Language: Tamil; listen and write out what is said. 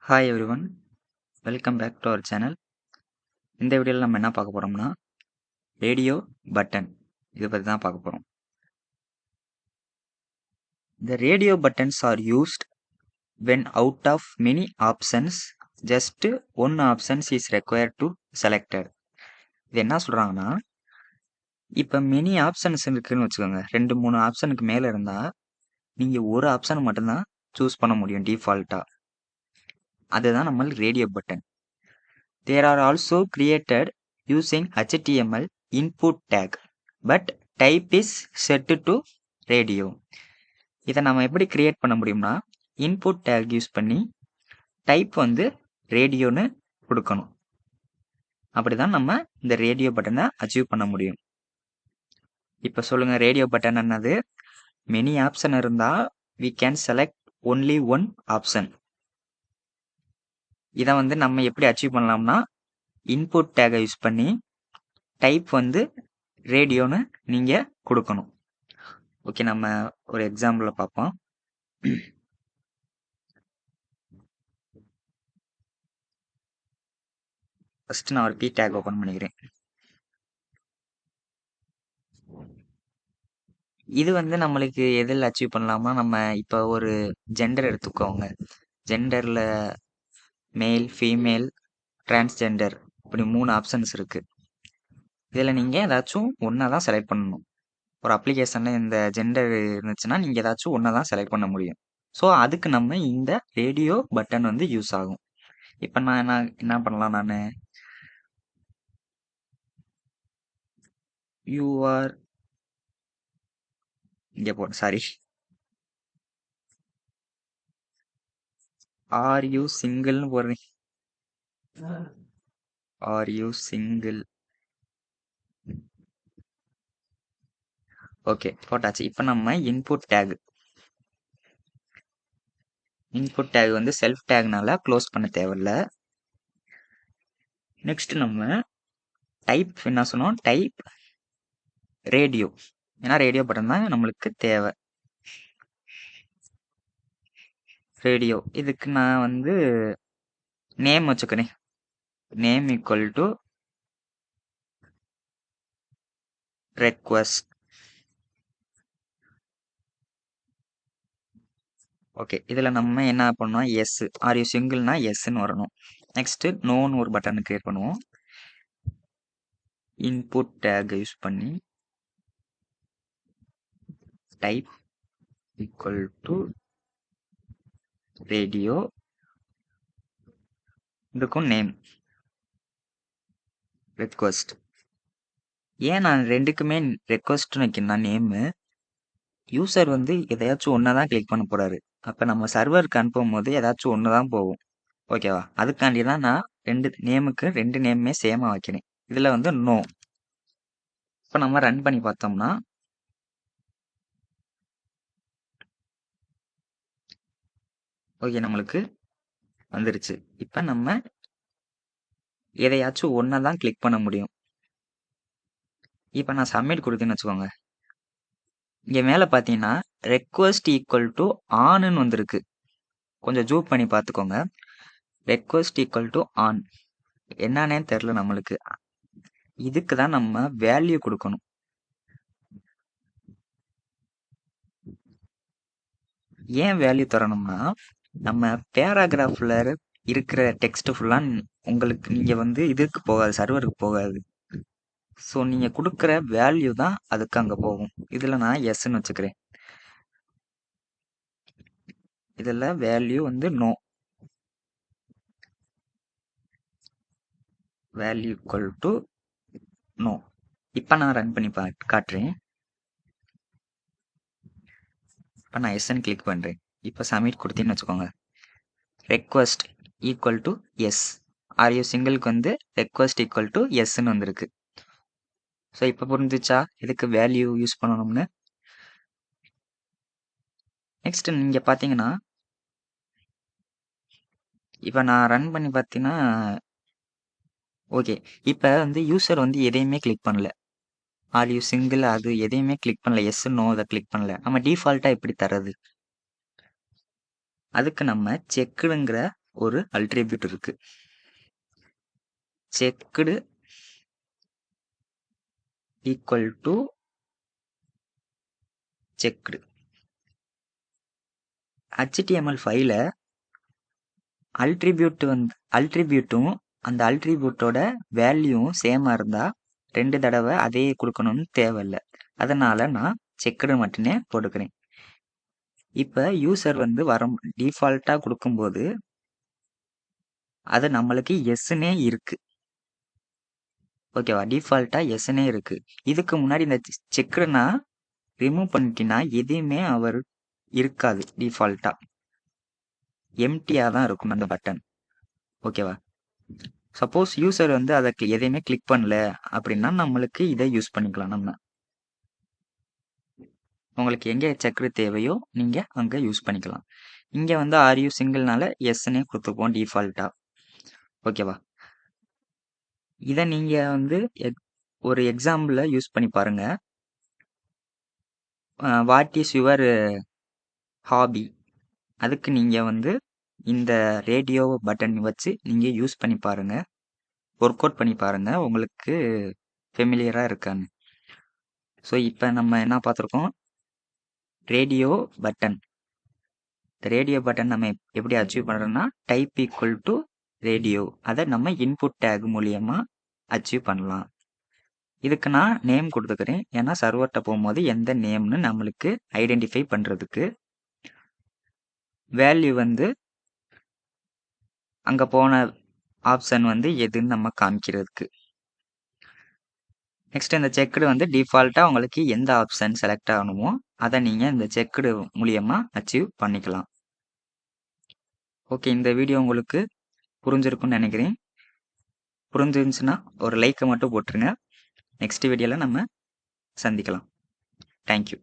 Hi everyone, welcome back to our channel. இந்த வீடியோவில் நம்ம என்ன பார்க்க போகிறோம்னா ரேடியோ பட்டன் இதை பற்றி தான் பார்க்க போகிறோம். The radio buttons are used when out of many options just one option is required to selected. இது என்ன சொல்கிறாங்கன்னா, இப்போ மெனி ஆப்ஷன்ஸ் இருக்குன்னு வச்சுக்கோங்க, 2-3 ஆப்ஷனுக்கு மேலே இருந்தால் நீங்கள் ஒரு ஆப்ஷன் மட்டும்தான் சூஸ் பண்ண முடியும் டிஃபால்ட்டாக. அதுதான் நம்ம radio button. There are also created using HTML input tag, but type is set to radio. இதை நம்ம எப்படி கிரியேட் பண்ண முடியும்னா, இன்புட் டேக் யூஸ் பண்ணி டைப் வந்து ரேடியோன்னு கொடுக்கணும். அப்படிதான் நம்ம இந்த ரேடியோ பட்டனை அச்சீவ் பண்ண முடியும். இப்போ சொல்லுங்க, ரேடியோ பட்டன் என்னது? மெனி ஆப்ஷன் இருந்தால் we can select only one option. இதை வந்து நம்ம எப்படி அச்சீவ் பண்ணலாம்னா, இன்புட் டேகை யூஸ் பண்ணி டைப் வந்து ரேடியோன்னு நீங்கள் கொடுக்கணும். ஓகே, நம்ம ஒரு எக்ஸாம்பிளில் பார்ப்போம். ஃபஸ்ட்டு நான் ஒரு பி டேக் ஓப்பன் பண்ணிக்கிறேன். இது வந்து நம்மளுக்கு எதில் அச்சீவ் பண்ணலாமா, நம்ம இப்போ ஒரு ஜெண்டர் எடுத்துக்கோங்க. ஜெண்டரில் மேல், ஃபீமேல், டிரான்ஸ்ஜெண்டர் இப்படி 3 ஆப்ஷன்ஸ் இருக்குது. இதில் நீங்கள் ஏதாச்சும் ஒன்றா தான் செலக்ட் பண்ணணும். ஒரு அப்ளிகேஷனில் இந்த ஜெண்டர் இருந்துச்சுன்னா நீங்கள் ஏதாச்சும் ஒன்றா தான் செலக்ட் பண்ண முடியும். ஸோ அதுக்கு நம்ம இந்த ரேடியோ பட்டன் வந்து யூஸ் ஆகும். இப்போ நான் என்ன பண்ணலாம், நான் யூஆர் இங்கே சாரி ஆர் யூ சிங்கிள்னு போடுறேன். Are you single. ஓகே, போட்டாச்சு. இப்போ நம்ம இன்புட் டேக் வந்து செல்ஃப் டேக்னால க்ளோஸ் பண்ண தேவையில்ல. நெக்ஸ்ட் நம்ம டைப் என்ன சொன்னோம், டைப் ரேடியோ. ஏன்னா ரேடியோ பட்டன் தான் நம்மளுக்கு தேவை. ரேடியோ இதுக்கு நான் வந்து நேம் வச்சுக்கிறேன். Name equal to request. Okay, இதில் நம்ம என்ன பண்ணோம், எஸ். ஆர் யூ சிங்கிள்னா எஸ்ன்னு வரணும். நெக்ஸ்ட்டு நோன்னு ஒரு பட்டன் கிரியேட் பண்ணுவோம். இன்புட் டேக் யூஸ் பண்ணி டைப் ஈக்குவல் டு ரேடியோ, இதுக்கும் நேம் ரெக்வஸ்ட். ஏன் நான் ரெண்டுக்குமே ரெக்வஸ்ட்னு வைக்கணும்னா, நேமு யூசர் வந்து எதையாச்சும் ஒன்றா தான் கிளிக் பண்ண போகிறாரு. அப்போ நம்ம சர்வருக்கு அனுப்பும் போது ஏதாச்சும் ஒன்று தான் போகும். ஓகேவா? அதுக்காண்டி தான் நான் ரெண்டு நேமுமே சேமாக வைக்கிறேன். இதில் வந்து நோ. இப்போ நம்ம ரன் பண்ணி பார்த்தோம்னா ஓகே, நம்மளுக்கு வந்துருச்சு. இப்போ நம்ம எதையாச்சும் ஒன்றா தான் கிளிக் பண்ண முடியும். இப்போ நான் சப்மிட் கொடுத்தேன்னு வச்சுக்கோங்க. இங்கே மேலே பார்த்தீங்கன்னா ரெக்வஸ்ட் ஈக்குவல் டு ஆன்னு வந்திருக்கு. கொஞ்சம் ஜூம் பண்ணி பார்த்துக்கோங்க. ரெக்வஸ்ட் ஈக்குவல் டு ஆன் என்னன்னே தெரில நம்மளுக்கு. இதுக்கு தான் நம்ம வேல்யூ கொடுக்கணும். ஏன் வேல்யூ தரணும்னா, நம்ம பேராகிராஃபில் இருக்கிற டெக்ஸ்ட் ஃபுல்லாக உங்களுக்கு நீங்கள் வந்து இதுக்கு போகாது, சர்வருக்கு போகாது. ஸோ நீங்கள் கொடுக்குற வேல்யூ தான் அதுக்கு அங்கே போகும். இதில் நான் எஸ்ன்னு வச்சுக்கிறேன். இதில் வேல்யூ வந்து no. Value equal to no. இப்போ நான் ரன் பண்ணி காட்டுறேன். இப்போ நான் எஸ்ன்னு கிளிக் பண்ணுறேன். இப்போ சப்மிட் கொடுத்தேன்னு வச்சுக்கோங்க. Request equal to S. Are you சிங்கிளுக்கு வந்து ரெக்வஸ்ட் ஈக்குவல் டு எஸ்ன்னு வந்திருக்கு. ஸோ இப்போ புரிஞ்சிச்சா இதுக்கு வேல்யூ யூஸ் பண்ணணும்னு? நெக்ஸ்ட் நீங்கள் பார்த்தீங்கன்னா, இப்போ நான் ரன் பண்ணி பார்த்தீங்கன்னா ஓகே, இப்போ வந்து யூசர் வந்து எதையுமே கிளிக் பண்ணல. ஆர் யூ சிங்கிள் அது எதையுமே கிளிக் பண்ணல. எஸ் நோ அதை கிளிக் பண்ணல. நம்ம டிஃபால்ட்டாக எப்படி தர்றது? அதுக்கு நம்ம செக்குங்கிற ஒரு அல்ட்ரிபியூட் இருக்கு. Checked equal to checked. HTML ஃபைல அல்ட்ரிபியூட்டும் அந்த அல்ட்ரிபியூட்டோட வேல்யூவும் சேமாக இருந்தால் 2 தடவை அதே கொடுக்கணும்னு தேவையில்லை. அதனால் நான் செக்குடு மட்டுமே போட்டுக்கிறேன். இப்போ யூசர் டிஃபால்ட்டாக கொடுக்கும்போது அது நம்மளுக்கு எஸ்னே இருக்குது. ஓகேவா? டிஃபால்ட்டாக எஸ்னே இருக்குது. இதுக்கு முன்னாடி இந்த செக்குடுனா ரிமூவ் பண்ணிட்டீங்கன்னா எதுவுமே இருக்காது. டிஃபால்ட்டாக எம்டியாக தான் இருக்கும் அந்த பட்டன். ஓகேவா? சப்போஸ் யூசர் அதை எதையுமே கிளிக் பண்ணல அப்படின்னா நம்மளுக்கு இதை யூஸ் பண்ணிக்கலாம். உங்களுக்கு எங்கே செக்டு தேவையோ நீங்கள் அங்கே யூஸ் பண்ணிக்கலாம். இங்கே ஆர்யூ சிங்கிள்னால எஸ்னே கொடுத்துப்போம் டிஃபால்ட்டாக. ஓகேவா? இதை நீங்கள் ஒரு எக்ஸாம்பிளில் யூஸ் பண்ணி பாருங்கள். வாட் இஸ் யுவர் ஹாபி, அதுக்கு நீங்கள் இந்த ரேடியோ பட்டன் வச்சு நீங்கள் யூஸ் பண்ணி பாருங்கள், ஒர்க் அவுட் பண்ணி பாருங்கள், உங்களுக்கு ஃபெமிலியராக இருக்கான்னு. ஸோ இப்போ நம்ம என்ன பார்த்துருக்கோம்? Radio button. ரேடியோ பட்டன் நம்ம எப்படி அச்சீவ் பண்ணுறோன்னா டைப் ஈக்குவல் டு ரேடியோ, அதை நம்ம இன்புட் டேக் மூலியமாக அச்சீவ் பண்ணலாம். இதுக்கு நான் நேம் கொடுத்துக்கிறேன், ஏன்னா சர்வர்கிட்ட போகும்போது எந்த நேம்னு நம்மளுக்கு ஐடென்டிஃபை பண்ணுறதுக்கு. வேல்யூ அங்கே போன ஆப்ஷன் எதுன்னு நம்ம காமிக்கிறதுக்கு. நெக்ஸ்ட் இந்த செக்குடு டிஃபால்ட்டாக உங்களுக்கு எந்த ஆப்ஷன் செலக்ட் ஆகணுமோ அதை நீங்கள் இந்த செக்குடு மூலியமாக அச்சீவ் பண்ணிக்கலாம். ஓகே, இந்த வீடியோ உங்களுக்கு புரிஞ்சிருக்குன்னு நினைக்கிறேன். புரிஞ்சிருந்துச்சுன்னா ஒரு லைக்கை மட்டும் போட்டுருங்க. நெக்ஸ்ட் வீடியோவில் நம்ம சந்திக்கலாம். தேங்க்யூ.